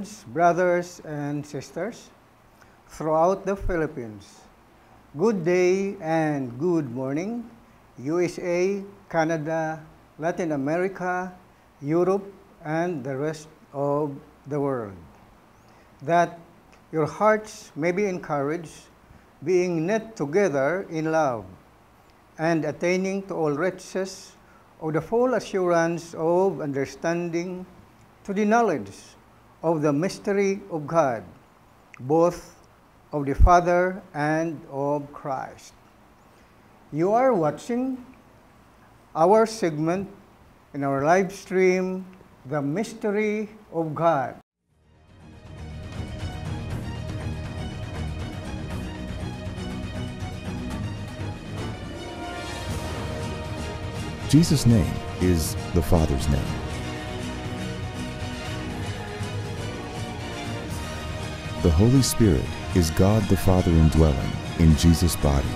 friends, brothers, and sisters throughout the Philippines. Good day and good morning, USA, Canada, Latin America, Europe, and the rest of the world. That your hearts may be encouraged, being knit together in love, and attaining to all riches of the full assurance of understanding, to the knowledge of the mystery of God, both of the Father and of Christ. You are watching our segment in our live stream, The Mystery of God. Jesus' name is the Father's name. The Holy Spirit is God the Father indwelling in Jesus' body.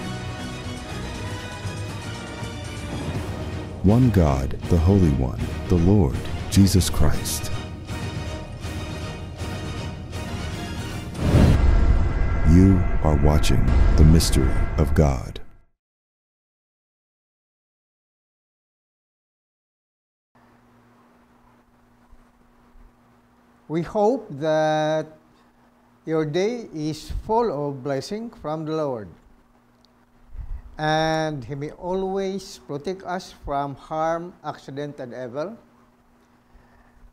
One God, the Holy One, the Lord, Jesus Christ. You are watching the mystery of God. We hope that your day is full of blessing from the Lord, and He may always protect us from harm, accident, and evil.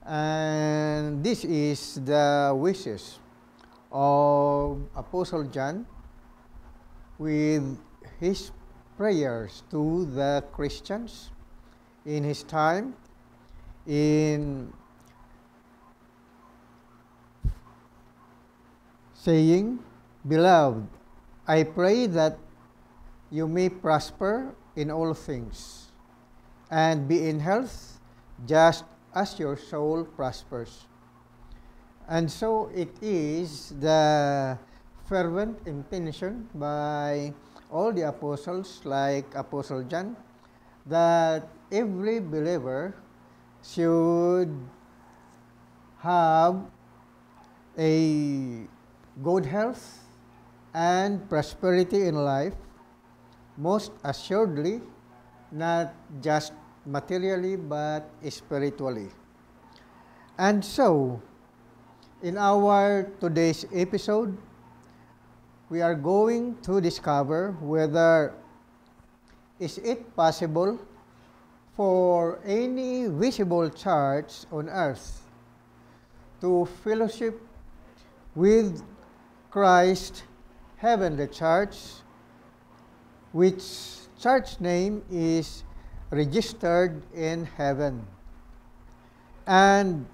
And this is the wishes of Apostle John with his prayers to the Christians in his time, in saying, "Beloved, I pray that you may prosper in all things and be in health just as your soul prospers." And so it is the fervent intention by all the apostles, like Apostle John, that every believer should have a good health and prosperity in life, most assuredly, not just materially but spiritually. And so, in our today's episode, we are going to discover whether is it possible for any visible church on earth to fellowship with Christ Heavenly Church, which church name is registered in heaven. And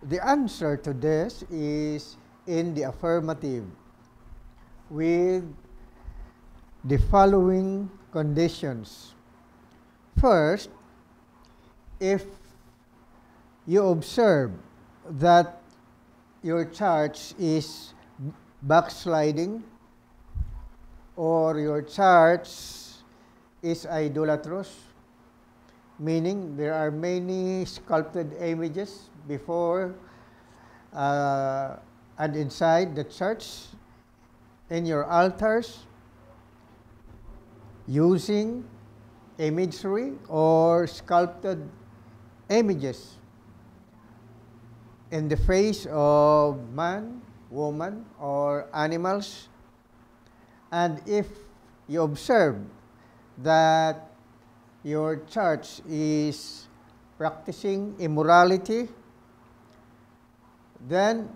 the answer to this is in the affirmative, with the following conditions. First, if you observe that your church is backsliding, or your church is idolatrous, meaning there are many sculpted images before and inside the church, in your altars, using imagery or sculpted images in the face of man, woman, or animals. And if you observe that your church is practicing immorality, then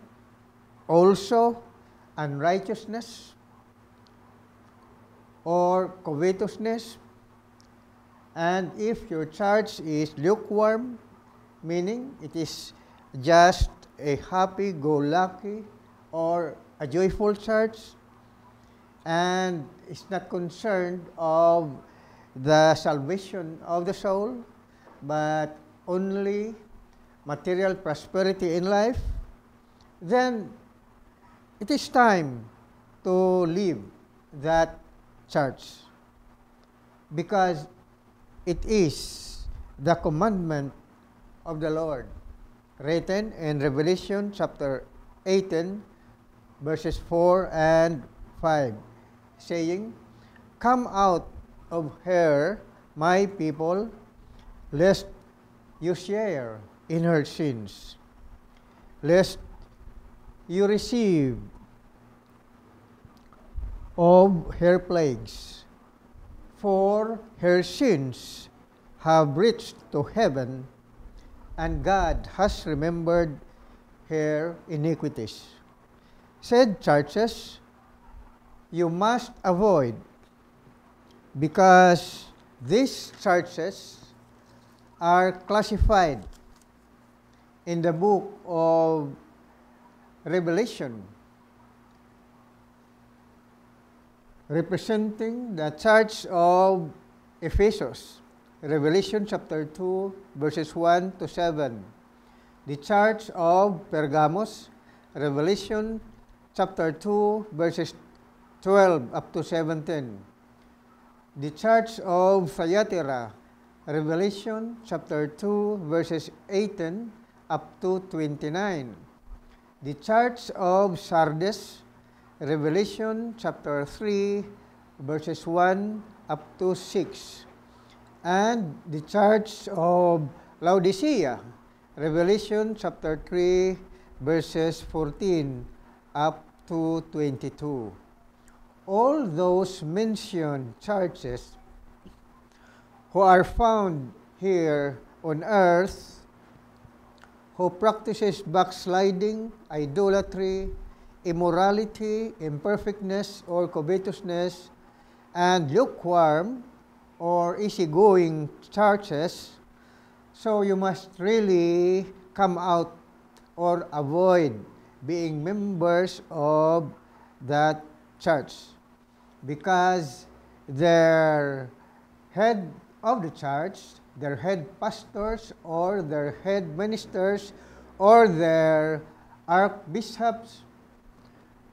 also unrighteousness or covetousness. And if your church is lukewarm, meaning it is just a happy-go-lucky or a joyful church, and is not concerned of the salvation of the soul, but only material prosperity in life, then it is time to leave that church, because it is the commandment of the Lord, written in Revelation chapter 18, verses 4 and 5, saying, "Come out of her, my people, lest you share in her sins, lest you receive of her plagues. For her sins have reached to heaven, and God has remembered her iniquities." Said churches you must avoid, because these churches are classified in the book of Revelation, representing the church of Ephesus, Revelation chapter 2, verses 1 to 7. The church of Pergamos, Revelation chapter 2, verses 12 up to 17. The church of Thyatira, Revelation chapter 2, verses 18 up to 29. The church of Sardis, Revelation chapter 3, verses 1 up to 6. And the church of Laodicea, Revelation chapter 3, verses 14 up to 22. All those mentioned churches who are found here on earth, who practices backsliding, idolatry, immorality, imperfectness, or covetousness, and lukewarm or easygoing churches, so you must really come out or avoid being members of that church, because their head of the church, their head pastors or their head ministers or their archbishops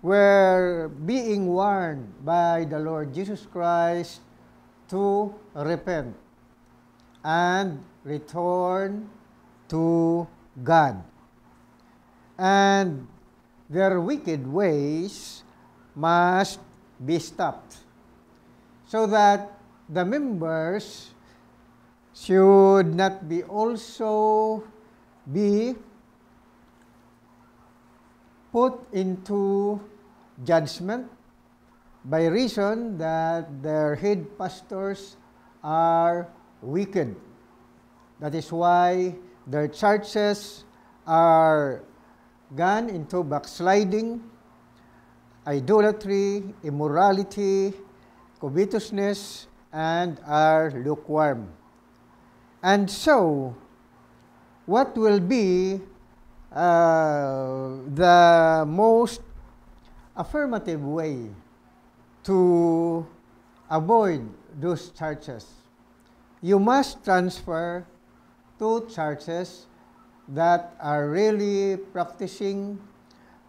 were being warned by the Lord Jesus Christ to repent and return to God. And their wicked ways must be stopped, so that the members should not be also be put into judgment by reason that their head pastors are wicked. That is why their churches are gone into backsliding, idolatry, immorality, covetousness, and are lukewarm. And so, what will be the most affirmative way to avoid those churches? You must transfer to churches that are really practicing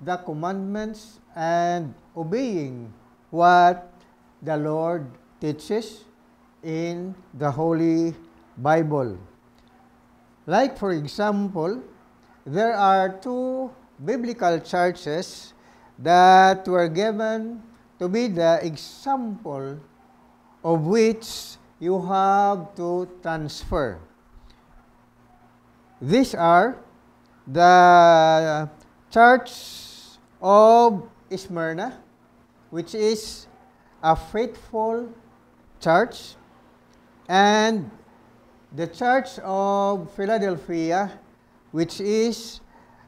the commandments and obeying what the Lord teaches in the Holy Bible. Like, for example, there are two biblical churches that were given to be the example of which you have to transfer. These are the Church of Smyrna, which is a faithful church, and the Church of Philadelphia, which is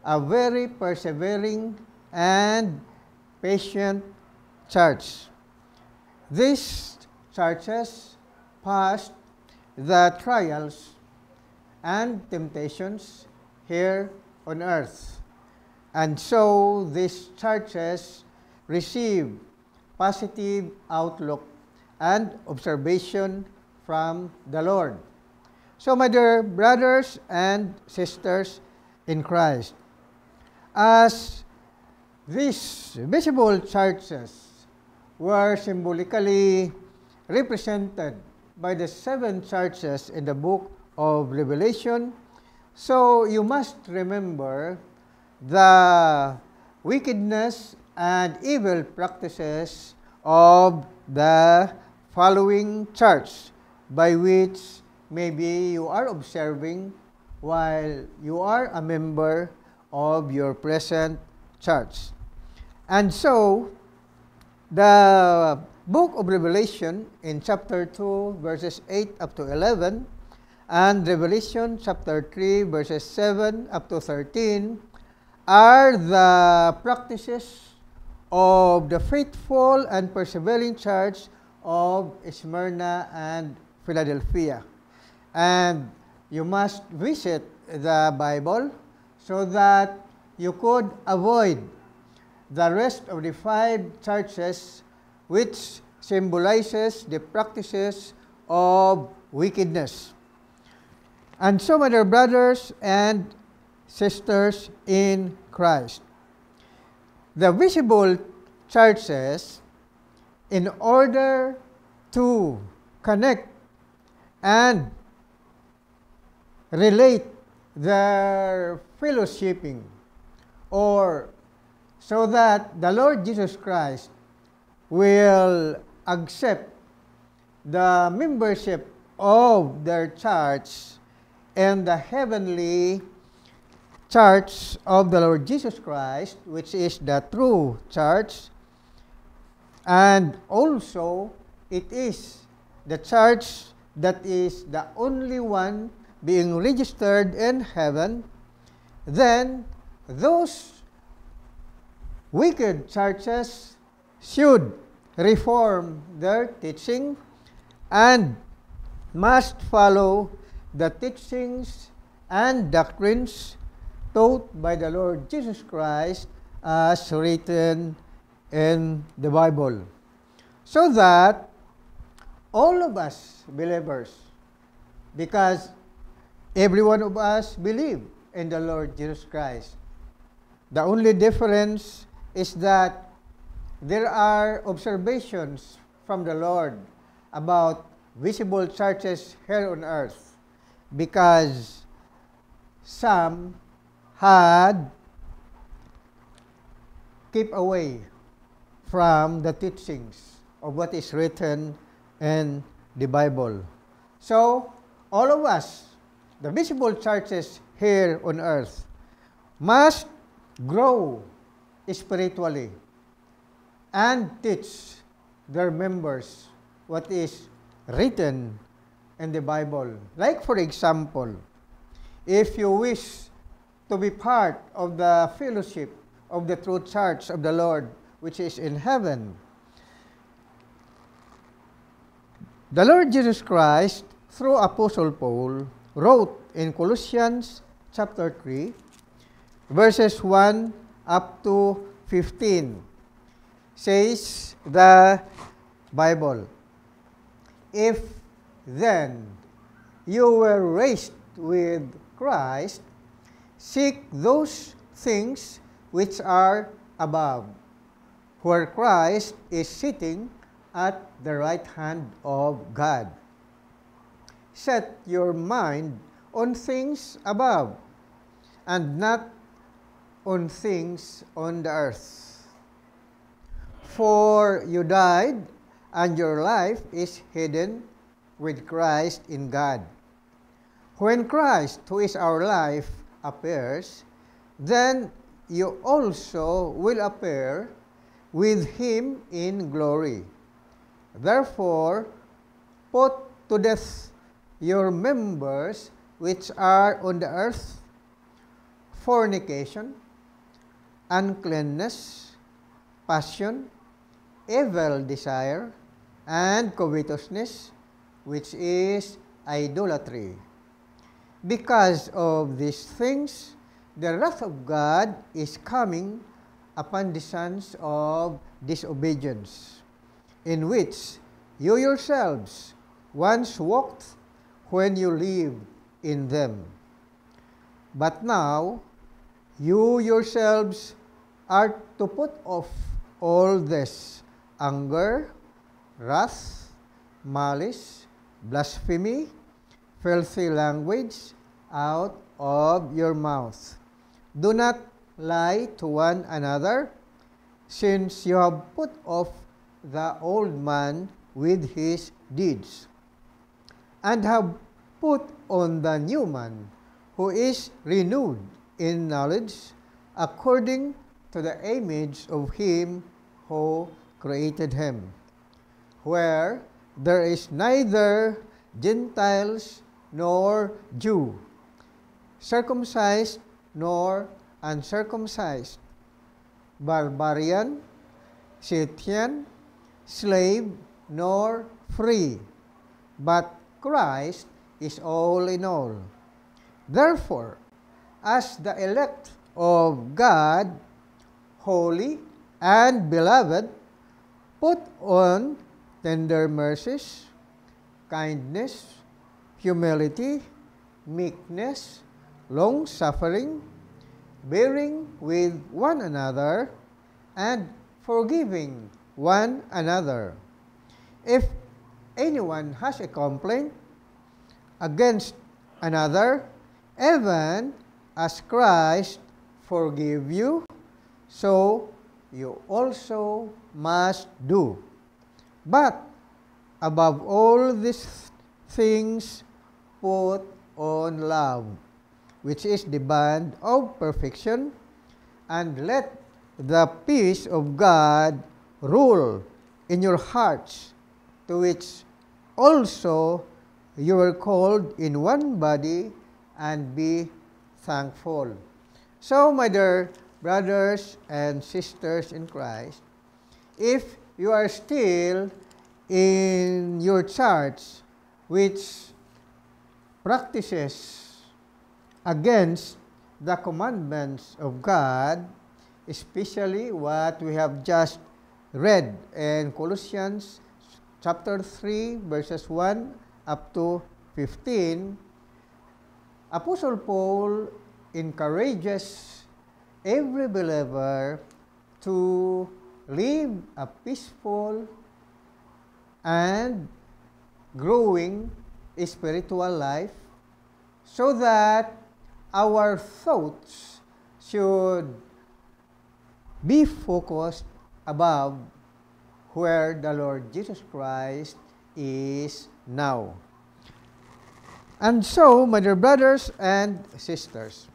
a very persevering and patient church. These churches passed the trials and temptations here on earth, and so these churches receive positive outlook and observation from the Lord. So, my dear brothers and sisters in Christ, as these visible churches were symbolically represented by the 7 churches in the book of Revelation, so you must remember the wickedness and evil practices of the following church, by which maybe you are observing while you are a member of your present church. And so, the book of Revelation in chapter 2, verses 8 up to 11, and Revelation chapter 3, verses 7 up to 13, are the practices of the faithful and persevering church of Smyrna and Philadelphia. And you must visit the Bible so that you could avoid the rest of the 5 churches which symbolizes the practices of wickedness. And so, my dear brothers and sisters in Christ, the visible churches, in order to connect and relate their fellowshipping, or so that the Lord Jesus Christ will accept the membership of their church and the heavenly church of the Lord Jesus Christ, which is the true church, and also it is the church that is the only one being registered in heaven, then those wicked churches should reform their teaching and must follow the teachings and doctrines taught by the Lord Jesus Christ as written in the Bible, so that all of us believers, because every one of us believe in the Lord Jesus Christ, the only difference is that there are observations from the Lord about visible churches here on earth, because some had kept away from the teachings of what is written in the Bible. So, all of us, the visible churches here on earth, must grow spiritually and teach their members what is written in the Bible. Like, for example, if you wish to be part of the fellowship of the true church of the Lord, which is in heaven, the Lord Jesus Christ, through Apostle Paul, wrote in Colossians chapter 3, verses 1 up to 15, says the Bible, "If then you were raised with Christ, seek those things which are above, where Christ is sitting at the right hand of God. Set your mind on things above, and not on things on the earth. For you died, and your life is hidden with Christ in God. When Christ, who is our life, appears, then you also will appear with him in glory. Therefore, put to death your members which are on the earth: fornication, uncleanness, passion, evil desire, and covetousness, which is idolatry. Because of these things, the wrath of God is coming upon the sons of disobedience, in which you yourselves once walked when you lived in them. But now you yourselves are to put off all this: anger, wrath, malice, blasphemy, filthy language out of your mouth. Do not lie to one another, since you have put off the old man with his deeds, and have put on the new man, who is renewed in knowledge, according to the image of him who created him, where there is neither Gentiles nor Jew, circumcised nor uncircumcised, barbarian, Scythian, slave nor free, but Christ is all in all. Therefore, as the elect of God, holy and beloved, put on tender mercies, kindness, humility, meekness, long-suffering, bearing with one another, and forgiving one another. If anyone has a complaint against another, even as Christ forgave you, so you also must do. But above all these things, put on love, which is the bond of perfection, and let the peace of God rule in your hearts, to which also you were called in one body, and be thankful. So, my dear brothers and sisters in Christ, if you are still in your church which practices against the commandments of God, especially what we have just read in Colossians chapter 3, verses 1 up to 15, Apostle Paul encourages every believer to live a peaceful and growing spiritual life, so that our thoughts should be focused above where the Lord Jesus Christ is now. And so, my dear brothers and sisters,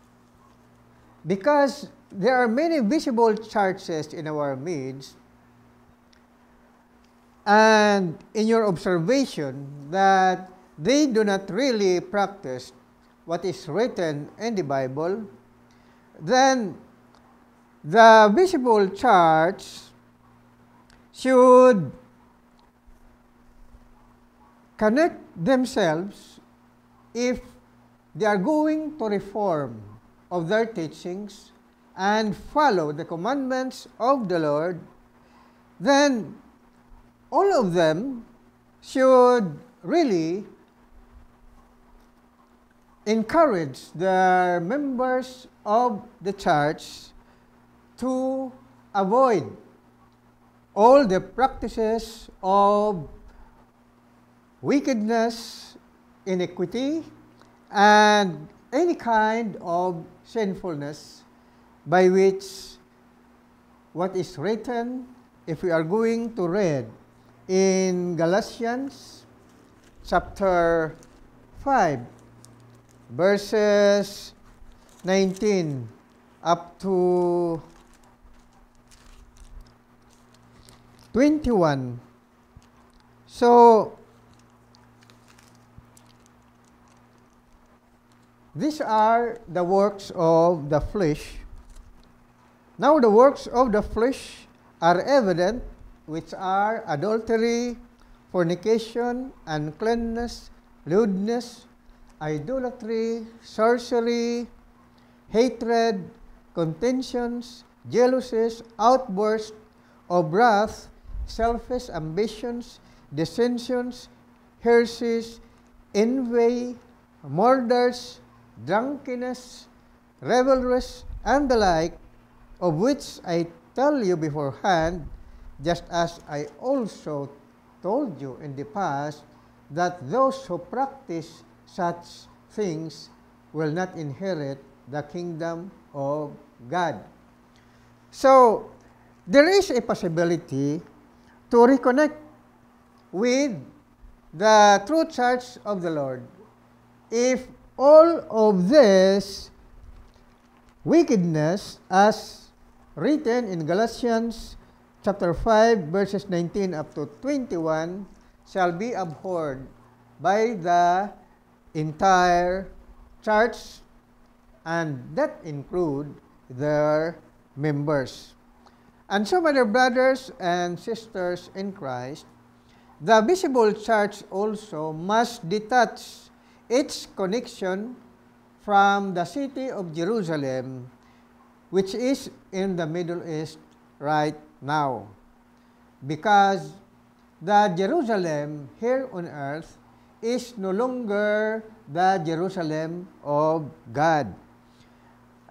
because there are many visible churches in our midst, and in your observation that they do not really practice what is written in the Bible, then the visible church should connect themselves if they are going to reform of their teachings and follow the commandments of the Lord, then all of them should really encourage the members of the church to avoid all the practices of wickedness, iniquity, and any kind of sinfulness by which what is written, if we are going to read in Galatians chapter 5, verses 19 up to 21. So, these are the works of the flesh. Now the works of the flesh are evident, which are adultery, fornication, uncleanness, lewdness, idolatry, sorcery, hatred, contentions, jealousies, outbursts of wrath, selfish ambitions, dissensions, heresies, envy, murders, drunkenness, revelries, and the like, of which I tell you beforehand, just as I also told you in the past, that those who practice such things will not inherit the kingdom of God. So, there is a possibility to reconnect with the true church of the Lord if all of this wickedness, as written in Galatians chapter 5, verses 19 up to 21, shall be abhorred by the entire church, and that include their members. And so, my dear brothers and sisters in Christ, the visible church also must detach its connection from the city of Jerusalem, which is in the Middle East right now. Because the Jerusalem here on earth is no longer the Jerusalem of God.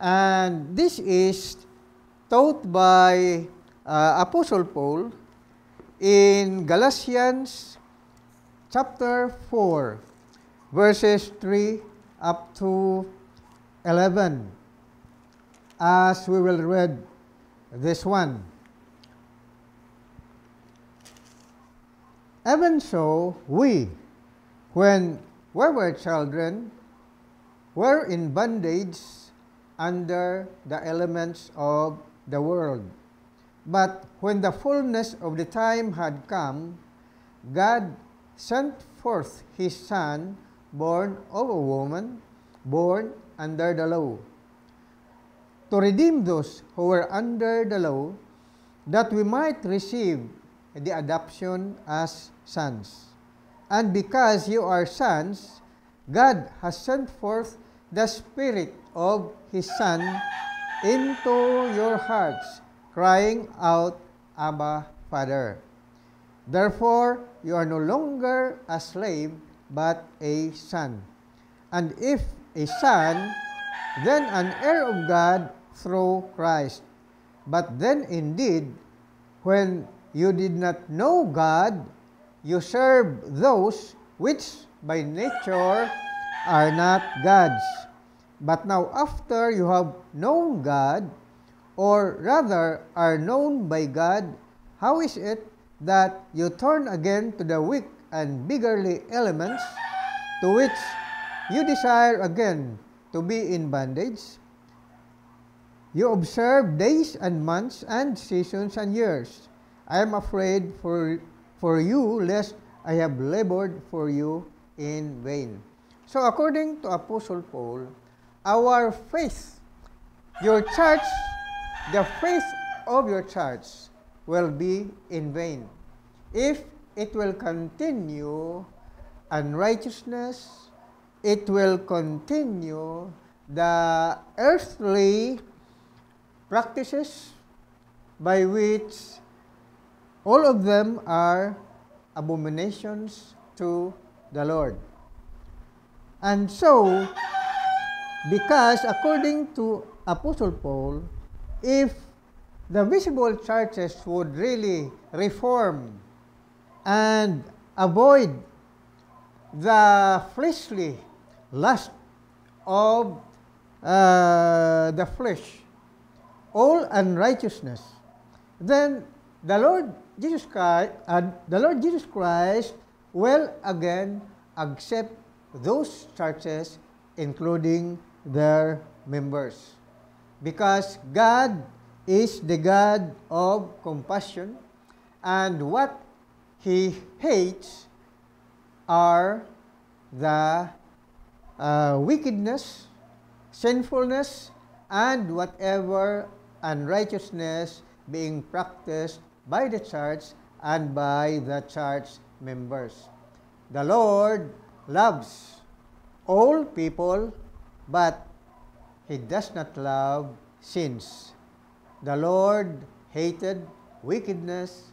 And this is taught by Apostle Paul in Galatians chapter 4, verses 3 up to 11, as we will read this one. Even so, we, when we were children, were in bondage under the elements of the world. But when the fullness of the time had come, God sent forth His Son, born of a woman, born under the law, to redeem those who were under the law, that we might receive the adoption as sons. And because you are sons, God has sent forth the Spirit of His Son into your hearts, crying out, Abba, Father. Therefore, you are no longer a slave, but a son. And if a son, then an heir of God through Christ. But then indeed, when you did not know God, you served those which by nature are not God's. But now after you have known God, or rather are known by God, how is it that you turn again to the weak and beggarly elements to which you desire again to be in bondage? You observe days and months and seasons and years. I am afraid for you, lest I have labored for you in vain. So according to Apostle Paul, our faith, your church, the faith of your church will be in vain if it will continue unrighteousness, it will continue the earthly practices by which all of them are abominations to the Lord. And so, because according to Apostle Paul, if the visible churches would really reform and avoid the fleshly lust of the flesh, all unrighteousness, then the Lord Jesus Christ will again accept those churches, including their members, because God is the God of compassion, and what He hates are the wickedness, sinfulness, and whatever unrighteousness being practiced by the church and by the church members. The Lord loves all people, but He does not love sins. The Lord hated wickedness.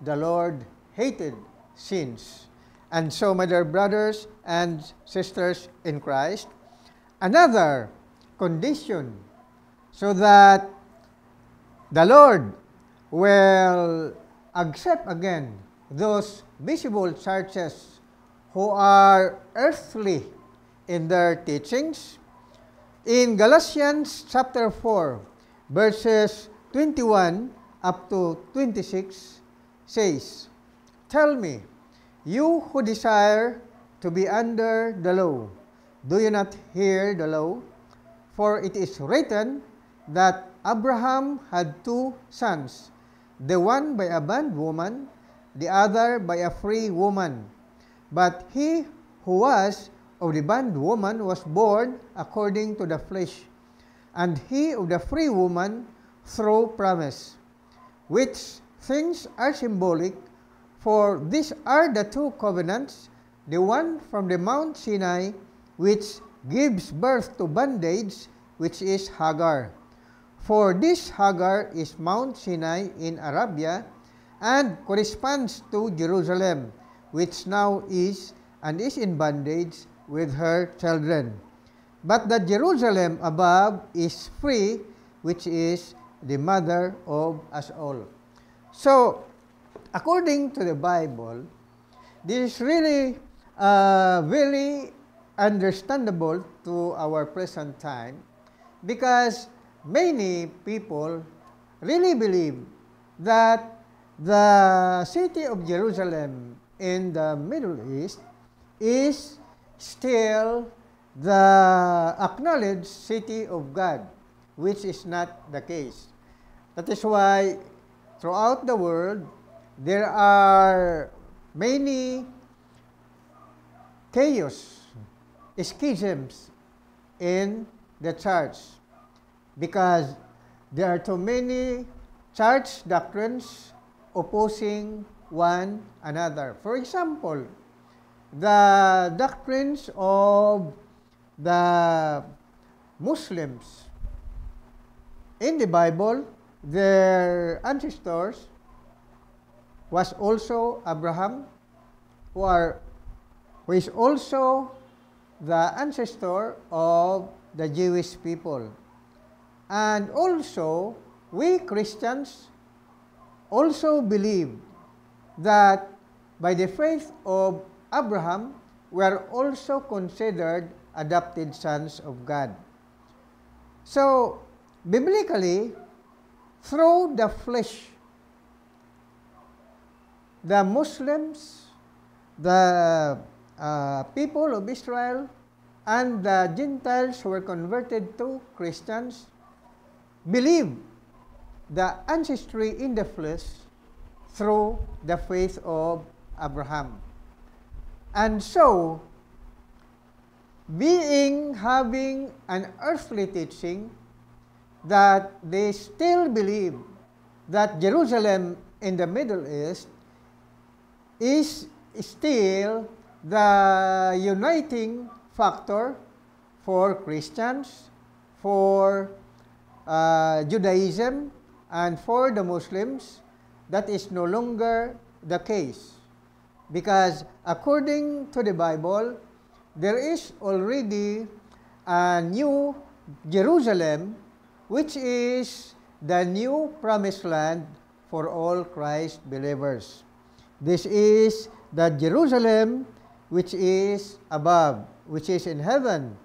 The Lord hated sins. And so, my dear brothers and sisters in Christ, another condition so that the Lord will accept again those visible churches who are earthly in their teachings. In Galatians chapter 4, verses 21 up to 26 says, "Tell me, you who desire to be under the law, do you not hear the law? For it is written that Abraham had two sons, the one by a bondwoman, the other by a free woman. But he who was of the bondwoman was born according to the flesh, and he of the free woman through promise, which things are symbolic, for these are the two covenants, the one from the Mount Sinai, which gives birth to bondage, which is Hagar. For this Hagar is Mount Sinai in Arabia, and corresponds to Jerusalem, which now is and is in bondage with her children. But the Jerusalem above is free, which is the mother of us all." So, according to the Bible, this is really very understandable to our present time, because many people really believe that the city of Jerusalem in the Middle East is still the acknowledged city of God, which is not the case. That is why throughout the world, there are many chaos, schisms in the church, because there are too many church doctrines opposing one another. For example, the doctrines of the Muslims. In the Bible, their ancestors was also Abraham, who is also the ancestor of the Jewish people. And also, we Christians also believe that by the faith of Abraham, we are also considered adopted sons of God. So, biblically, through the flesh, the Muslims, the people of Israel, and the Gentiles who were converted to Christians believe the ancestry in the flesh through the faith of Abraham. And so, having an earthly teaching that they still believe that Jerusalem in the Middle East is still the uniting factor for Christians, for Judaism, and for the Muslims, that is no longer the case. Because according to the Bible, there is already a new Jerusalem, which is the new promised land for all Christ believers. This is the Jerusalem which is above, which is in heaven,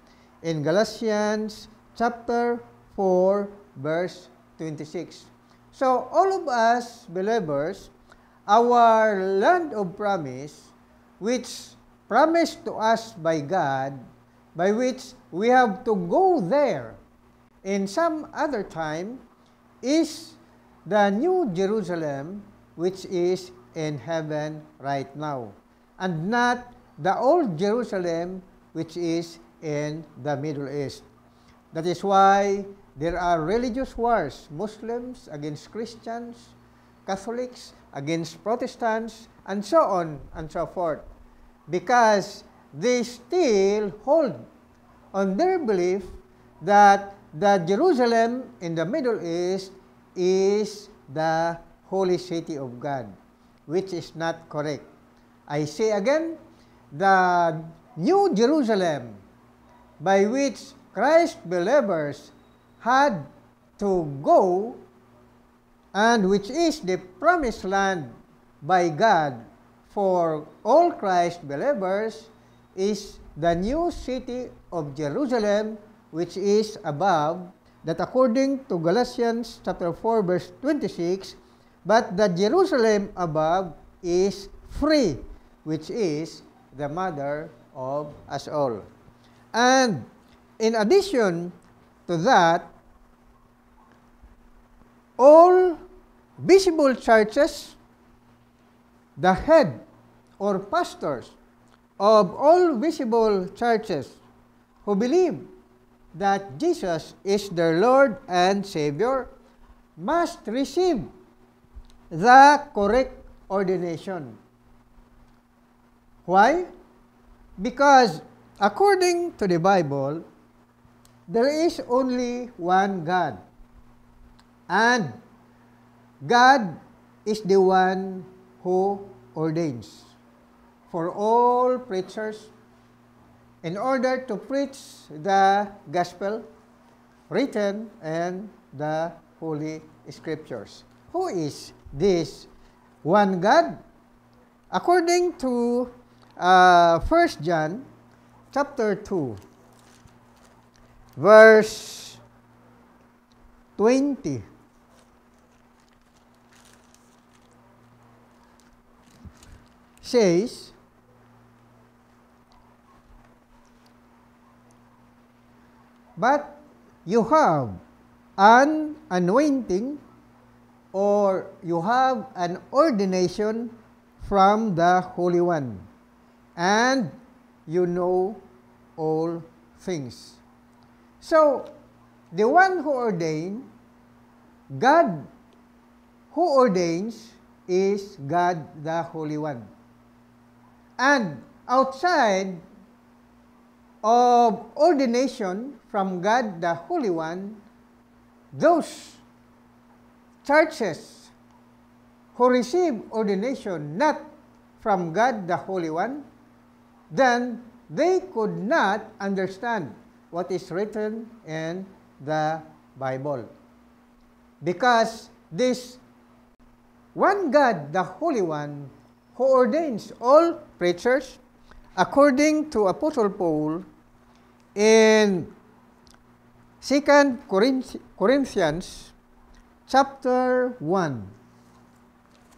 in Galatians chapter 4, verse 26. So, all of us believers, our land of promise, which promised to us by God, by which we have to go there in some other time, is the new Jerusalem, which is in heaven right now, and not the old Jerusalem, which is in the Middle East. That is why there are religious wars, Muslims against Christians, Catholics against Protestants, and so on and so forth, because they still hold on their belief that the Jerusalem in the Middle East is the holy city of God, which is not correct. I say again, the new Jerusalem by which Christ believers had to go, and which is the promised land by God for all Christ believers, is the new city of Jerusalem, which is above, that according to Galatians chapter 4 verse 26, but the Jerusalem above is free, which is the mother of us all. And in addition to that, all visible churches, the head or pastors of all visible churches who believe that Jesus is their Lord and Savior must receive the correct ordination. Why? Because according to the Bible, there is only one God. And God is the one who ordains for all preachers in order to preach the gospel written in the Holy Scriptures. Who is this one God? According to 1 John chapter 2, verse 20, says, but you have an anointing or you have an ordination from the Holy One, and you know all things. So, the one who ordained, God who ordains, is God the Holy One. And outside of ordination from God the Holy One, those churches who receive ordination not from God the Holy One, then they could not understand what is written in the Bible. Because this one God, the Holy One, who ordains all preachers, according to Apostle Paul in 2 Corinthians chapter 1,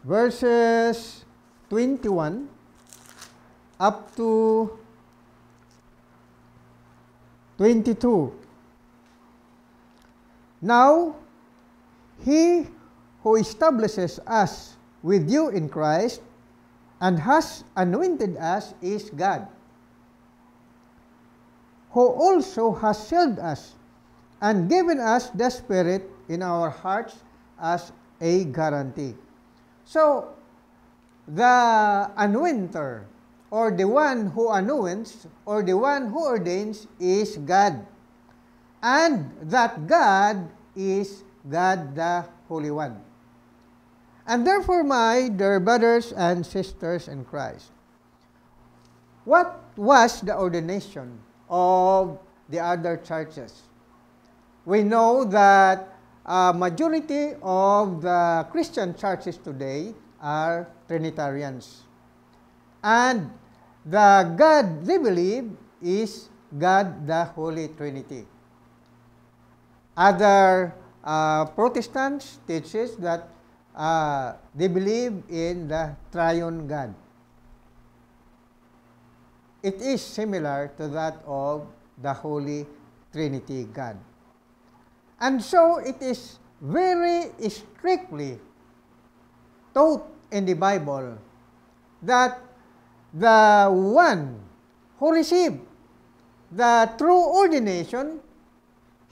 verses 21 up to 22. Now, he who establishes us with you in Christ and has anointed us is God, who also has sealed us and given us the Spirit in our hearts as a guarantee. So, the anointer, or the one who anoints, or the one who ordains is God. And that God is God the Holy One. And therefore, my dear brothers and sisters in Christ, what was the ordination of the other churches? We know that a majority of the Christian churches today are Trinitarians. And the God they believe is God the Holy Trinity. Other Protestants teaches that they believe in the triune God. It is similar to that of the Holy Trinity God. And so it is very strictly taught in the Bible that the one who received the true ordination,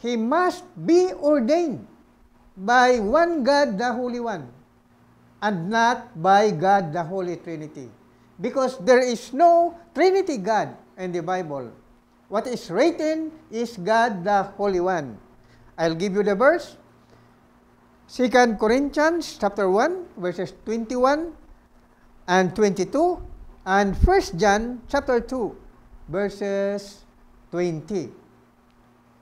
he must be ordained by one God, the Holy One, and not by God, the Holy Trinity. Because there is no Trinity God in the Bible. What is written is God, the Holy One. I'll give you the verse. 2 Corinthians chapter 1, verses 21 and 22, and 1 John chapter 2, verses 20.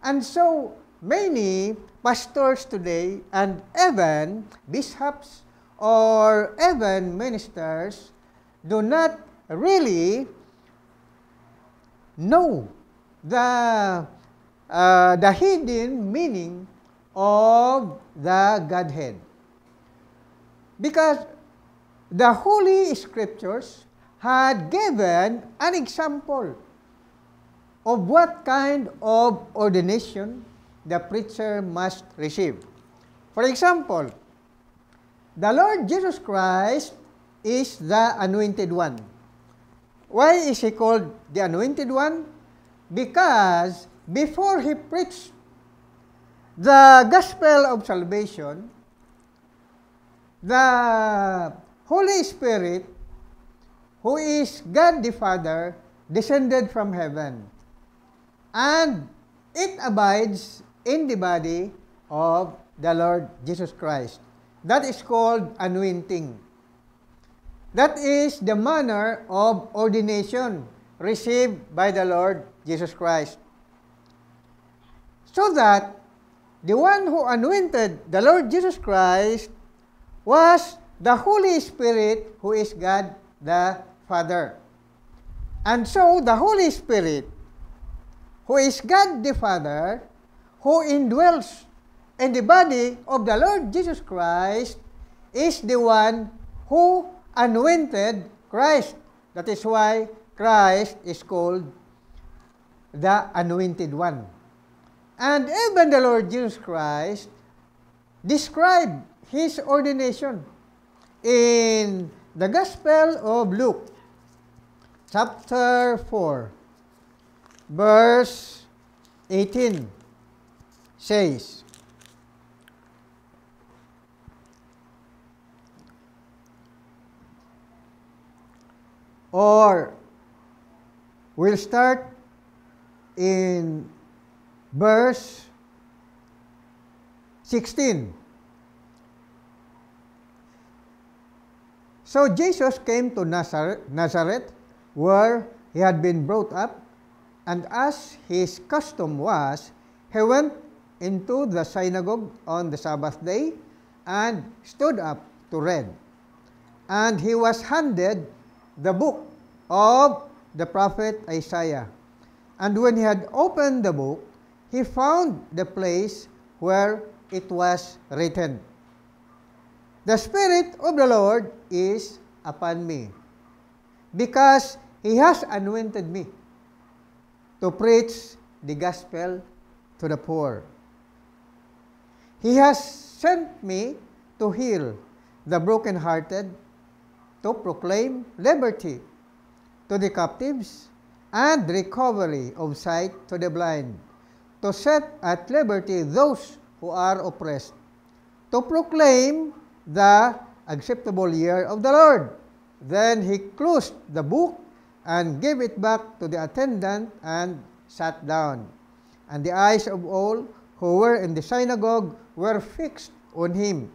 And so, many pastors today and even bishops or even ministers do not really know the hidden meaning of the Godhead. Because the Holy Scriptures had given an example of what kind of ordination the preacher must receive. For example, the Lord Jesus Christ is the Anointed One. Why is He called the Anointed One? Because before He preached the gospel of salvation, the Holy Spirit, who is God the Father, descended from heaven, and it abides in the body of the Lord Jesus Christ. That is called anointing. That is the manner of ordination received by the Lord Jesus Christ. So that the one who anointed the Lord Jesus Christ was the Holy Spirit, who is God the Father. And so the Holy Spirit, who is God the Father, who indwells in the body of the Lord Jesus Christ, is the one who anointed Christ. That is why Christ is called the Anointed One. And even the Lord Jesus Christ described His ordination in the Gospel of Luke, chapter 4, verse 18, says, or we'll start in verse 16. So Jesus came to Nazareth, where He had been brought up, and as His custom was, He went into the synagogue on the Sabbath day and stood up to read. And He was handed the book of the prophet Isaiah. And when He had opened the book, He found the place where it was written, "The Spirit of the Lord is upon me, because He has anointed me to preach the gospel to the poor. He has sent me to heal the brokenhearted, to proclaim liberty to the captives, and recovery of sight to the blind, to set at liberty those who are oppressed, to proclaim the acceptable year of the Lord." Then He closed the book and gave it back to the attendant and sat down. And the eyes of all who were in the synagogue were fixed on Him.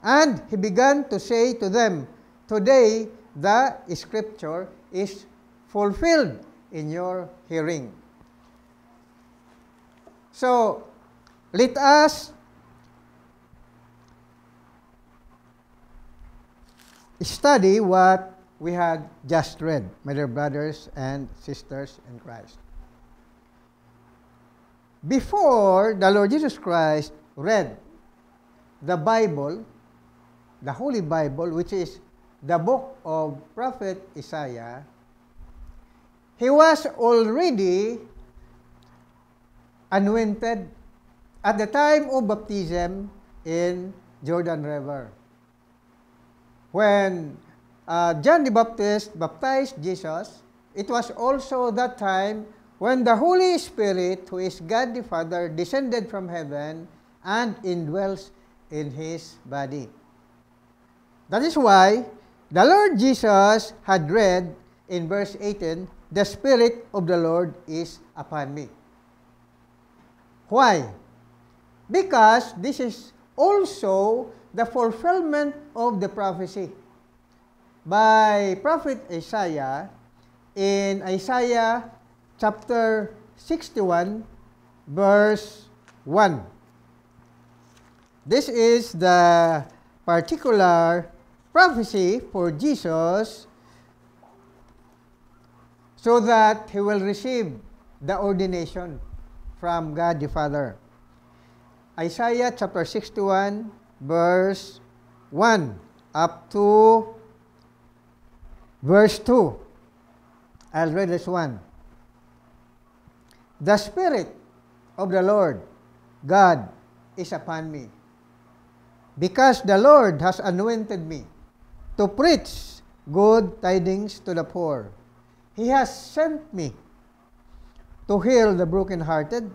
And He began to say to them, "Today the Scripture is fulfilled in your hearing." So, let us study what we had just read, my dear brothers and sisters in Christ. Before the Lord Jesus Christ read the Bible, the Holy Bible, which is the book of Prophet Isaiah, He was already anointed at the time of baptism in Jordan River. When John the Baptist baptized Jesus, it was also that time when the Holy Spirit, who is God the Father, descended from heaven and indwells in His body. That is why the Lord Jesus had read in verse 18, "The Spirit of the Lord is upon me." Why? Because this is also the fulfillment of the prophecy by Prophet Isaiah in Isaiah chapter 61, verse 1. This is the particular prophecy for Jesus, so that He will receive the ordination from God the Father. Isaiah chapter 61, verse 1 up to verse 2. I'll read this one. The Spirit of the Lord God is upon me, because the Lord has anointed me to preach good tidings to the poor. He has sent me to heal the brokenhearted,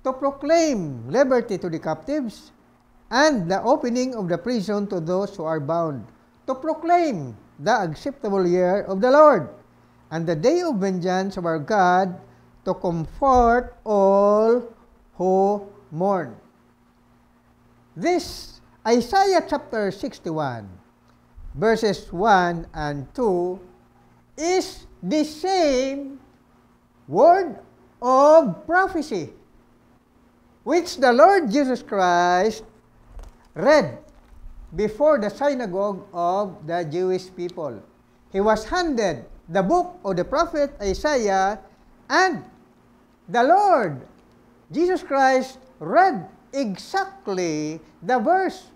to proclaim liberty to the captives, and the opening of the prison to those who are bound, to proclaim the acceptable year of the Lord, and the day of vengeance of our God, to comfort all who mourn. This Isaiah chapter 61, verses 1 and 2, is the same word of prophecy which the Lord Jesus Christ read before the synagogue of the Jewish people. He was handed the book of the prophet Isaiah, and the Lord Jesus Christ read exactly the verse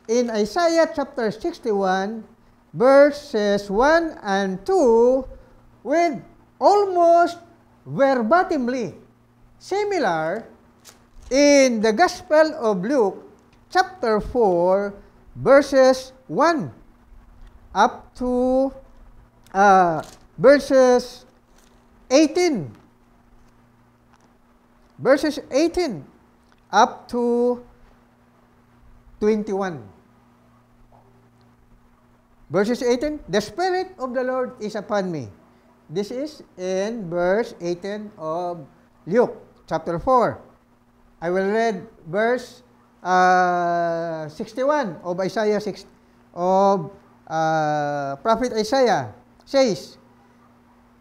in Isaiah chapter 61, verses 1 and 2, with almost verbatimly similar in the Gospel of Luke chapter 4, verses 1 up to verses 18. Verses 18 up to 21. Verses 18, the Spirit of the Lord is upon me. This is in verse 18 of Luke chapter 4. I will read verse 61 of Isaiah 6 of prophet Isaiah. Says,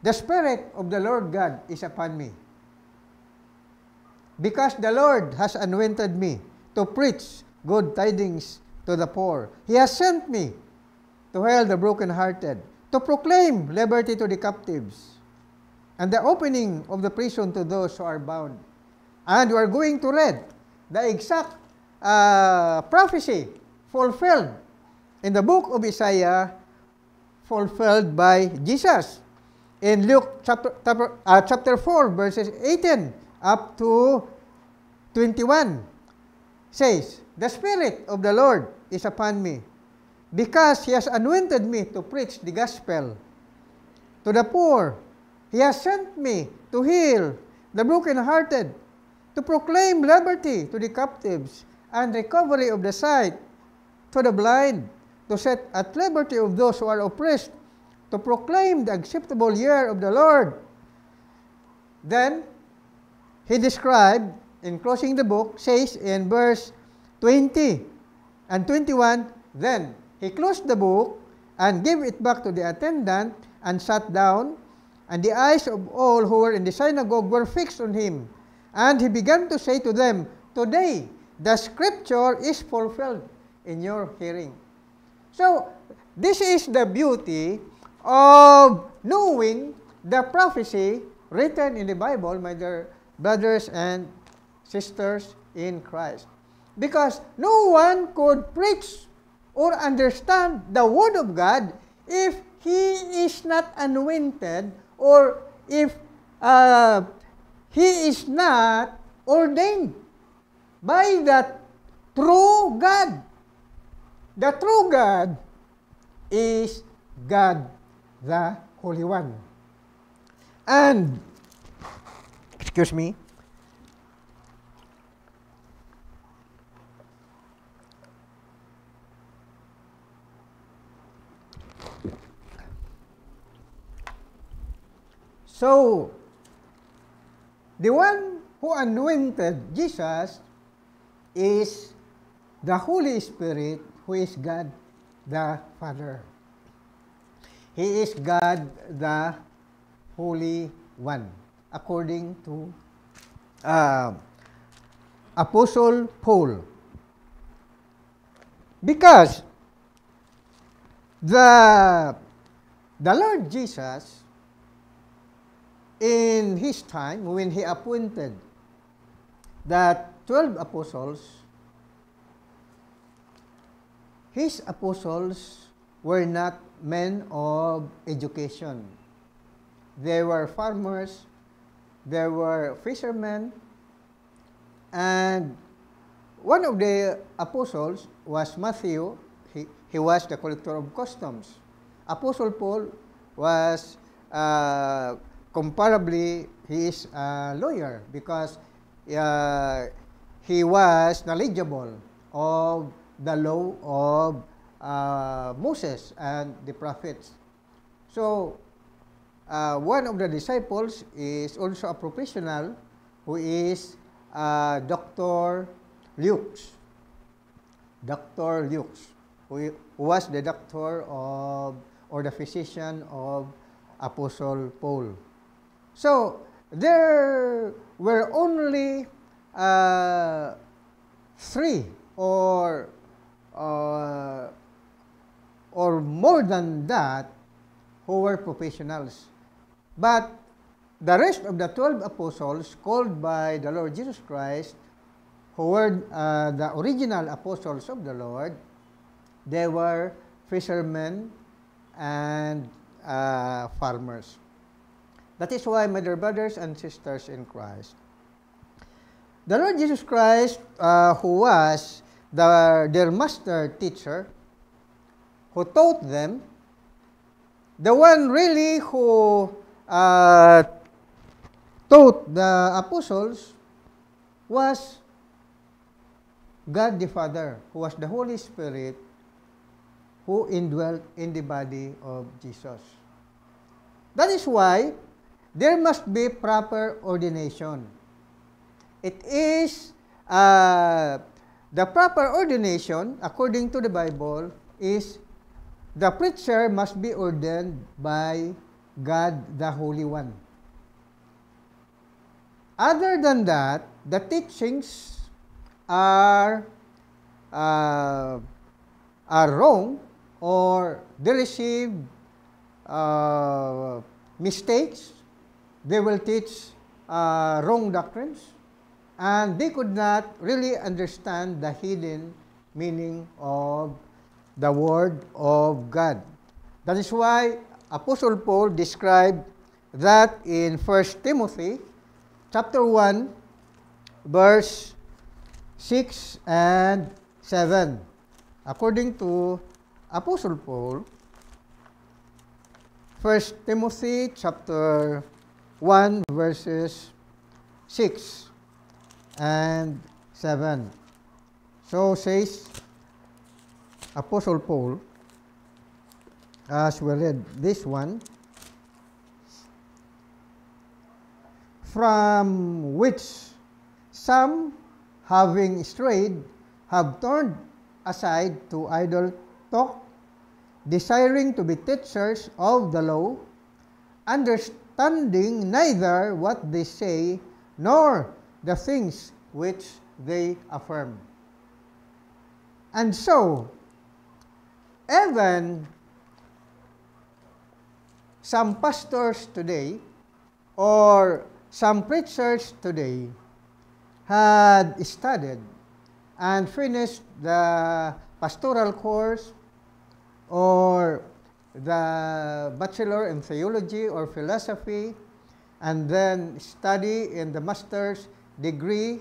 the Spirit of the Lord God is upon me, because the Lord has anointed me to preach good tidings to the poor. He has sent me to heal the brokenhearted, to proclaim liberty to the captives, and the opening of the prison to those who are bound. And we are going to read the exact prophecy fulfilled in the book of Isaiah, fulfilled by Jesus. In Luke chapter 4, verses 18 up to 21, says, the Spirit of the Lord is upon me, because He has anointed me to preach the gospel to the poor. He has sent me to heal the brokenhearted, to proclaim liberty to the captives, and recovery of the sight to the blind, to set at liberty of those who are oppressed, to proclaim the acceptable year of the Lord. Then he described, in closing the book, says in verse 20 and 21, then he closed the book and gave it back to the attendant and sat down, and the eyes of all who were in the synagogue were fixed on him. And he began to say to them, today the scripture is fulfilled in your hearing. So, this is the beauty of knowing the prophecy written in the Bible, my dear brothers and sisters in Christ. Because no one could preach or understand the Word of God if he is not anointed, or if he is not ordained by the true God. The true God is God the Holy One. And, excuse me, so, the one who anointed Jesus is the Holy Spirit, who is God the Father. He is God the Holy One, according to Apostle Paul. Because the Lord Jesus, in His time, when He appointed that 12 apostles, his apostles were not men of education. They were farmers, they were fishermen, and one of the apostles was Matthew. He was the collector of customs. Apostle Paul was comparably, he is a lawyer because he was knowledgeable of the law of Moses and the prophets. So, one of the disciples is also a professional who is Dr. Lukes. Dr. Lukes, who was the doctor of, or the physician of Apostle Paul. So, there were only 3 or more than that who were professionals. But the rest of the 12 apostles called by the Lord Jesus Christ, who were the original apostles of the Lord, they were fishermen and farmers. That is why, my dear brothers and sisters in Christ, the Lord Jesus Christ, who was their master teacher, who taught them, the one really who taught the apostles was God the Father, who was the Holy Spirit, who indwelt in the body of Jesus. That is why there must be proper ordination. It is the proper ordination, according to the Bible, is the preacher must be ordained by God the Holy One. Other than that, the teachings are wrong, or they receive mistakes. They will teach wrong doctrines, and they could not really understand the hidden meaning of the Word of God. That is why Apostle Paul described that in 1 Timothy chapter 1, verse 6 and 7. According to Apostle Paul, 1 Timothy chapter 1, verses 6 and 7. So says Apostle Paul, as we read this one, from which some, having strayed, have turned aside to idle talk, desiring to be teachers of the law, understanding neither what they say nor the things which they affirm. And so, even some pastors today or some preachers today had studied and finished the pastoral course or the bachelor in theology or philosophy, and then study in the master's degree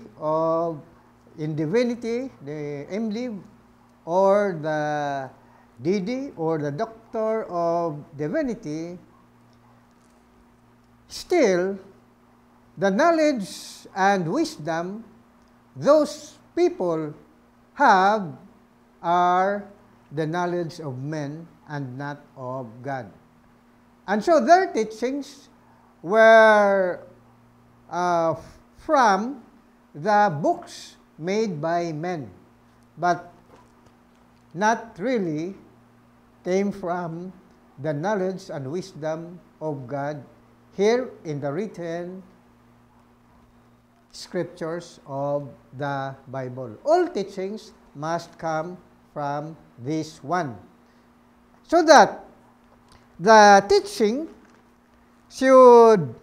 in divinity, the MDiv, or the DD, or the Doctor of Divinity. Still, the knowledge and wisdom those people have are the knowledge of men and not of God. And so their teachings were from the books made by men, but not really came from the knowledge and wisdom of God here in the written scriptures of the Bible. All teachings must come from this one, so that the teaching should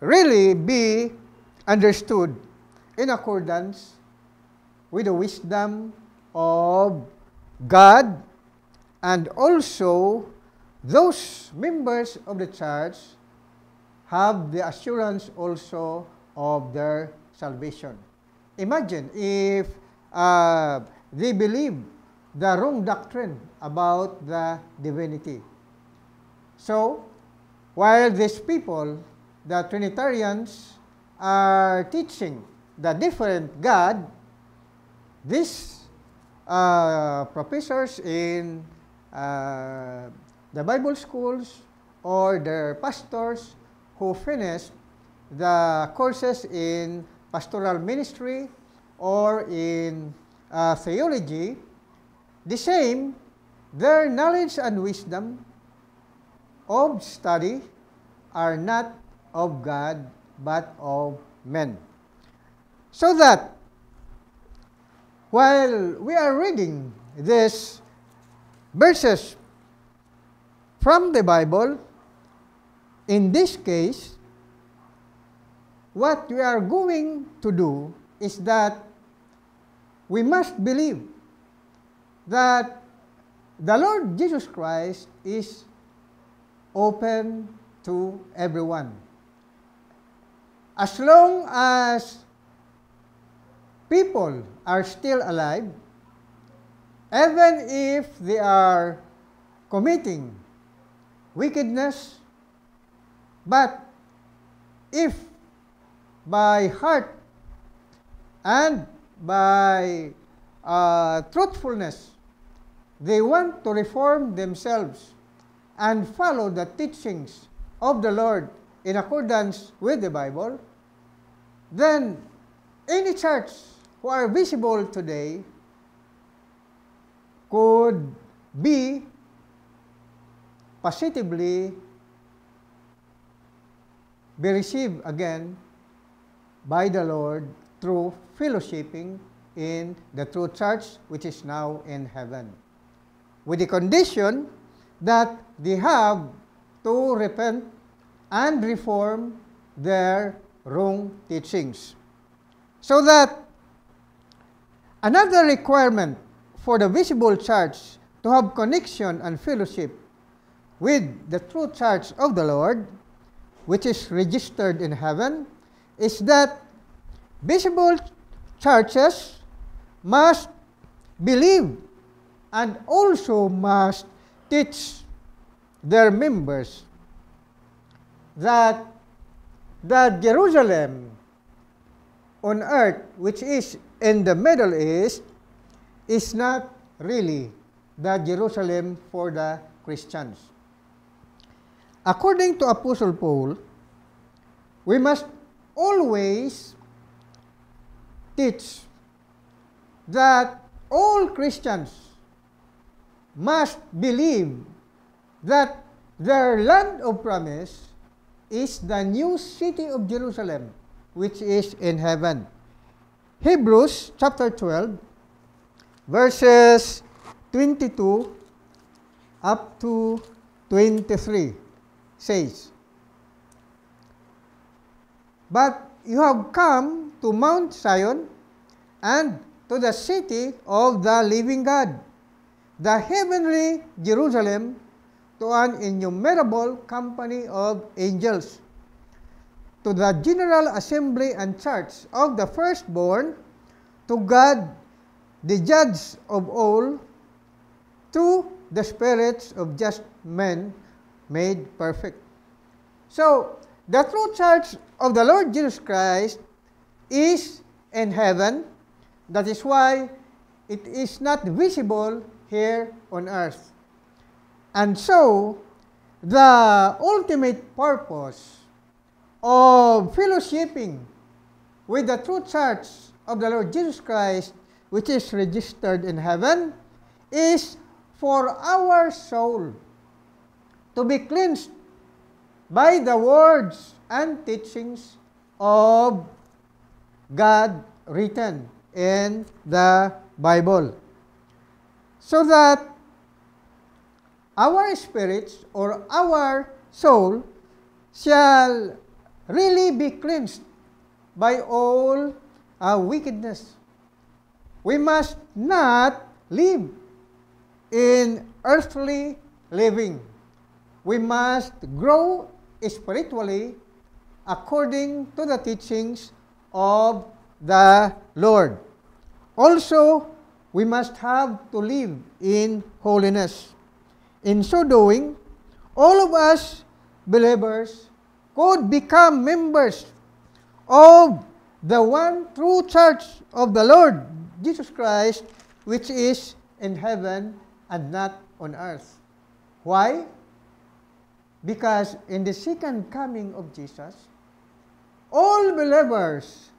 really be understood in accordance with the wisdom of God, and also those members of the church have the assurance also of their salvation. Imagine if they believe the wrong doctrine about the divinity. So, while these people, the Trinitarians, are teaching the different God, these professors in the Bible schools or their pastors who finished the courses in pastoral ministry or in theology, the same, their knowledge and wisdom of study are not of God but of men. So that while we are reading these verses from the Bible, in this case, what we are going to do is that we must believe that the Lord Jesus Christ is open to everyone. As long as people are still alive, even if they are committing wickedness, but if by heart and by truthfulness they want to reform themselves and follow the teachings of the Lord in accordance with the Bible, then any church who are visible today could be positively be received again by the Lord through fellowshipping in the true church which is now in heaven, with the condition that they have to repent and reform their wrong teachings. So that another requirement for the visible church to have connection and fellowship with the true church of the Lord, which is registered in heaven, is that visible churches must believe and also must teach their members that the Jerusalem on earth, which is in the Middle East, is not really the Jerusalem for the Christians. According to Apostle Paul, we must always teach that all Christians must believe that their land of promise is the new city of Jerusalem, which is in heaven. Hebrews chapter 12, verses 22 up to 23 says, "But you have come to Mount Zion and to the city of the living God, the heavenly Jerusalem, to an innumerable company of angels, to the general assembly and church of the firstborn, to God, the judge of all, to the spirits of just men made perfect." So, the true church of the Lord Jesus Christ is in heaven. That is why it is not visible here on earth. And so, the ultimate purpose of fellowshipping with the true church of the Lord Jesus Christ, which is registered in heaven, is for our soul to be cleansed by the words and teachings of God written in the Bible, so that our spirits or our soul shall really be cleansed by all wickedness. We must not live in earthly living. We must grow spiritually according to the teachings of the Lord. Also, we must have to live in holiness. In so doing, all of us believers could become members of the one true church of the Lord Jesus Christ, which is in heaven and not on earth. Why? Because in the second coming of Jesus, all believers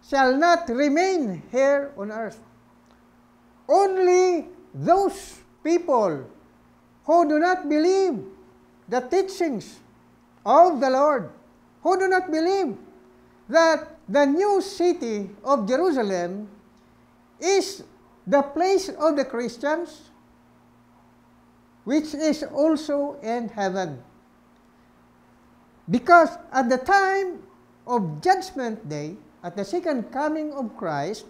shall not remain here on earth. Only those people who do not believe the teachings of the Lord, who do not believe that the new city of Jerusalem is the place of the Christians, which is also in heaven. Because at the time of Judgment Day, at the second coming of Christ,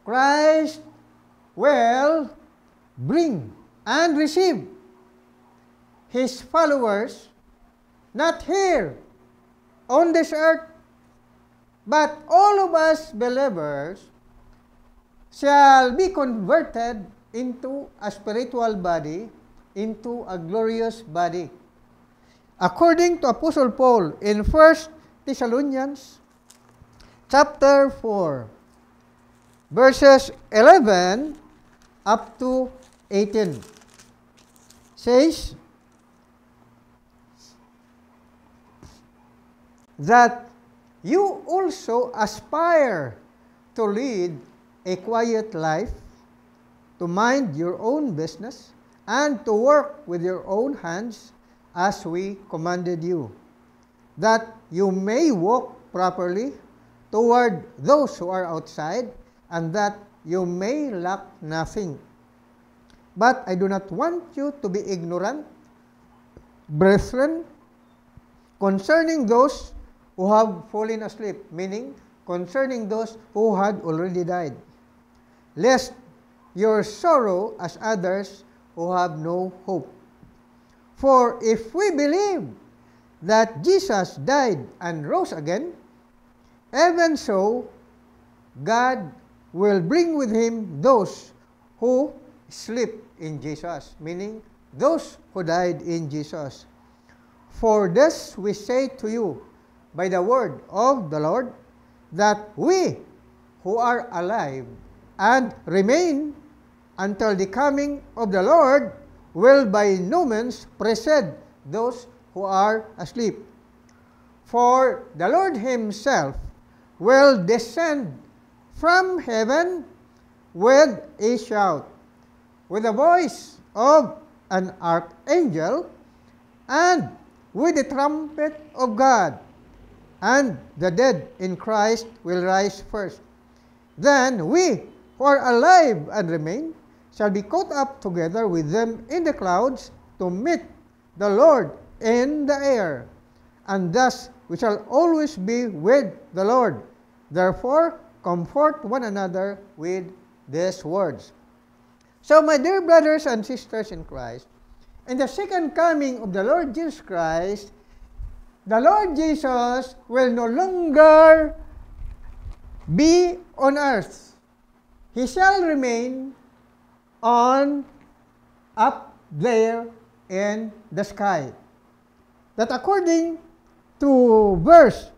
Christ will bring and receive His followers, not here on this earth, but all of us believers shall be converted into a spiritual body, into a glorious body. According to Apostle Paul in 1 Thessalonians chapter 4, verses 11 up to 18, says that you also aspire to lead a quiet life, to mind your own business, and to work with your own hands as we commanded you, that you may walk properly toward those who are outside, and that you may lack nothing. But I do not want you to be ignorant, brethren, concerning those who have fallen asleep, meaning concerning those who had already died, lest your sorrow as others who have no hope. For if we believe that Jesus died and rose again, even so, God will bring with Him those who sleep in Jesus, meaning those who died in Jesus. For this we say to you by the word of the Lord, that we who are alive and remain until the coming of the Lord will by no means precede those who are asleep. For the Lord Himself will descend from heaven with a shout, with the voice of an archangel, and with the trumpet of God, and the dead in Christ will rise first. Then we who are alive and remain shall be caught up together with them in the clouds to meet the Lord in the air, and thus we shall always be with the Lord. Therefore, comfort one another with these words. So, my dear brothers and sisters in Christ, in the second coming of the Lord Jesus Christ, the Lord Jesus will no longer be on earth. He shall remain on up there in the sky. That according to verse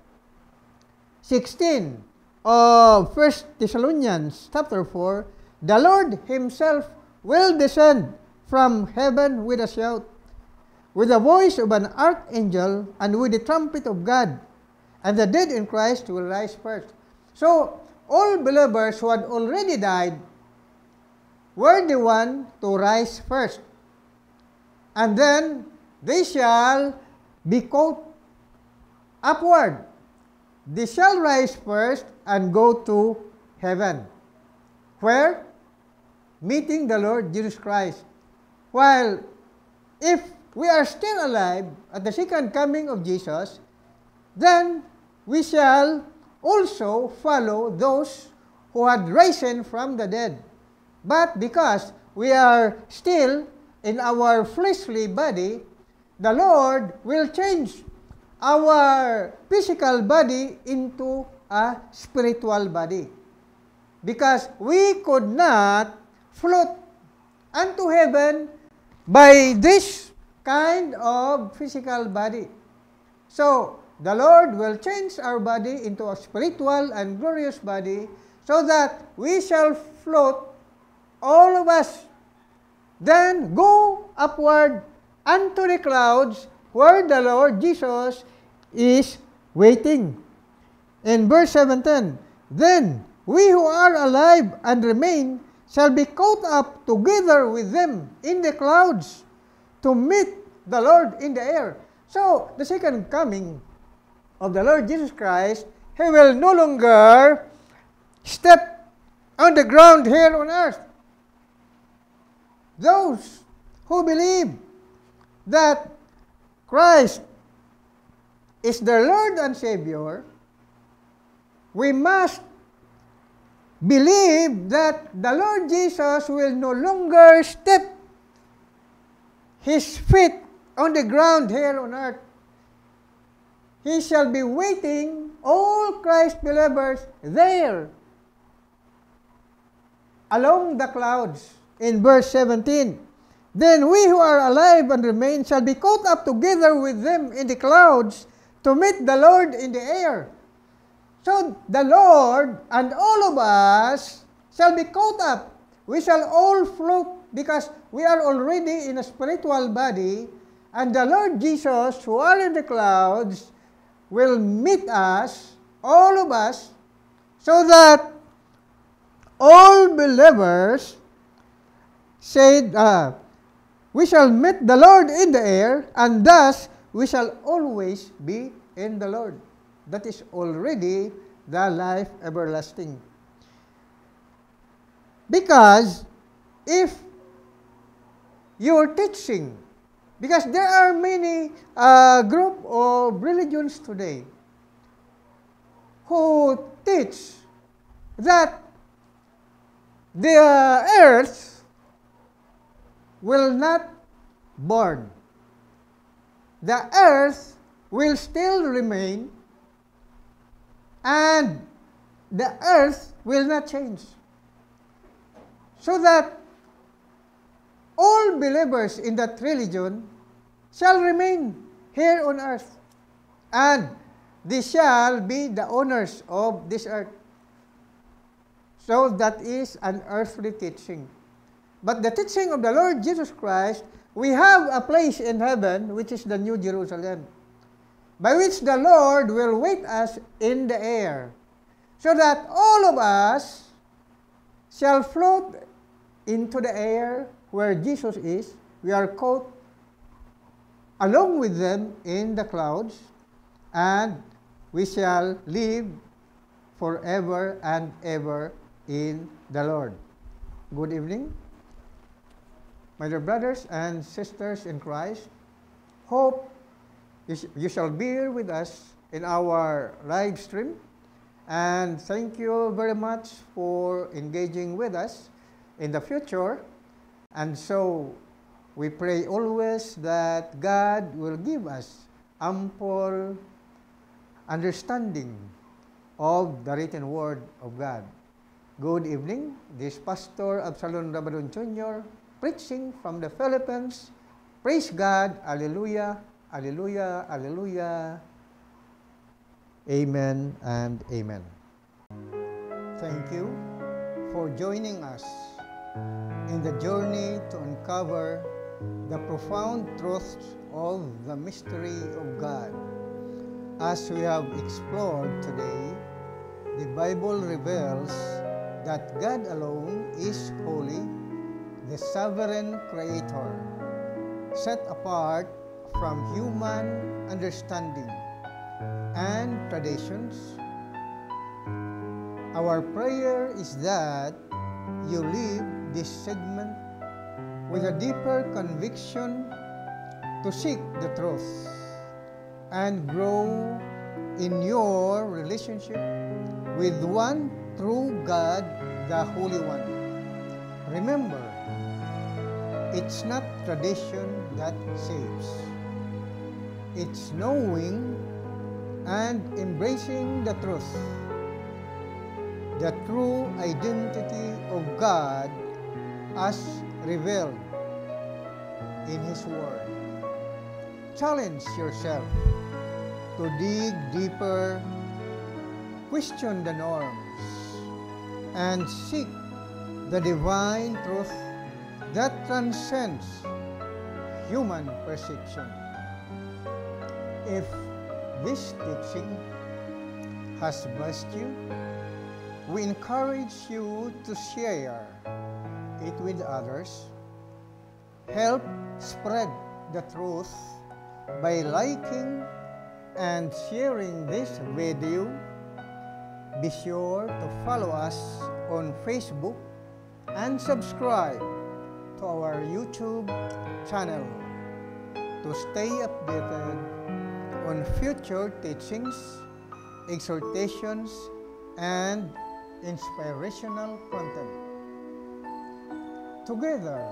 16 of 1 Thessalonians chapter 4, the Lord Himself will descend from heaven with a shout, with the voice of an archangel, and with the trumpet of God, and the dead in Christ will rise first. So, all believers who had already died were the one to rise first. And then they shall be caught upward. They shall rise first and go to heaven. Where? Meeting the Lord Jesus Christ. While if we are still alive at the second coming of Jesus, then we shall also follow those who had risen from the dead. But because we are still in our fleshly body, the Lord will change our physical body into a spiritual body. Because we could not float unto heaven by this kind of physical body. So, the Lord will change our body into a spiritual and glorious body so that we shall float, all of us, then go upward unto the clouds where the Lord Jesus is waiting. In verse 17, then we who are alive and remain shall be caught up together with them in the clouds to meet the Lord in the air. So, the second coming of the Lord Jesus Christ, He will no longer step on the ground here on earth. Those who believe that Christ is their Lord and Savior, we must believe that the Lord Jesus will no longer step His feet on the ground here on earth. He shall be waiting all Christ believers there along the clouds. In verse 17, then we who are alive and remain shall be caught up together with them in the clouds to meet the Lord in the air. So the Lord and all of us shall be caught up. We shall all float because we are already in a spiritual body, and the Lord Jesus, who are in the clouds, will meet us, all of us, so that all believers said, we shall meet the Lord in the air, and thus we shall always be in the Lord. That is already the life everlasting. Because if your teaching, because there are many group of religions today who teach that the earth will not burn. The earth will still remain, and the earth will not change. So that all believers in that religion shall remain here on earth, and they shall be the owners of this earth. So that is an earthly teaching. But the teaching of the Lord Jesus Christ, we have a place in heaven, which is the New Jerusalem, by which the Lord will wait us in the air, so that all of us shall float into the air where Jesus is. We are caught along with them in the clouds, and we shall live forever and ever in the Lord. Good evening, my dear brothers and sisters in Christ. Hope you shall be here with us in our live stream, and thank you very much for engaging with us in the future. And so we pray always that God will give us ample understanding of the written word of God. Good evening. This is Pastor Absalon Rabadon Jr. preaching from the Philippines. Praise God. Alleluia. Alleluia. Alleluia. Amen and amen. Thank you for joining us in the journey to uncover the profound truths of the mystery of God. As we have explored today, the Bible reveals that God alone is holy, the sovereign creator, set apart from human understanding and traditions. Our prayer is that you leave this segment with a deeper conviction to seek the truth and grow in your relationship with one true God, the Holy One. Remember, it's not tradition that saves. It's knowing and embracing the truth, the true identity of God as revealed in His Word. Challenge yourself to dig deeper, question the norms, and seek the divine truth that transcends human perception. If this teaching has blessed you, we encourage you to share it with others. Help spread the truth by liking and sharing this video. Be sure to follow us on Facebook and subscribe to our YouTube channel to stay updated on future teachings, exhortations, and inspirational content. Together,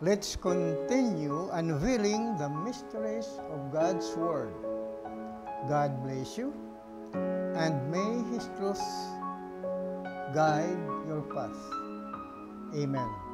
let's continue unveiling the mysteries of God's Word. God bless you, and may His truth guide your path. Amen.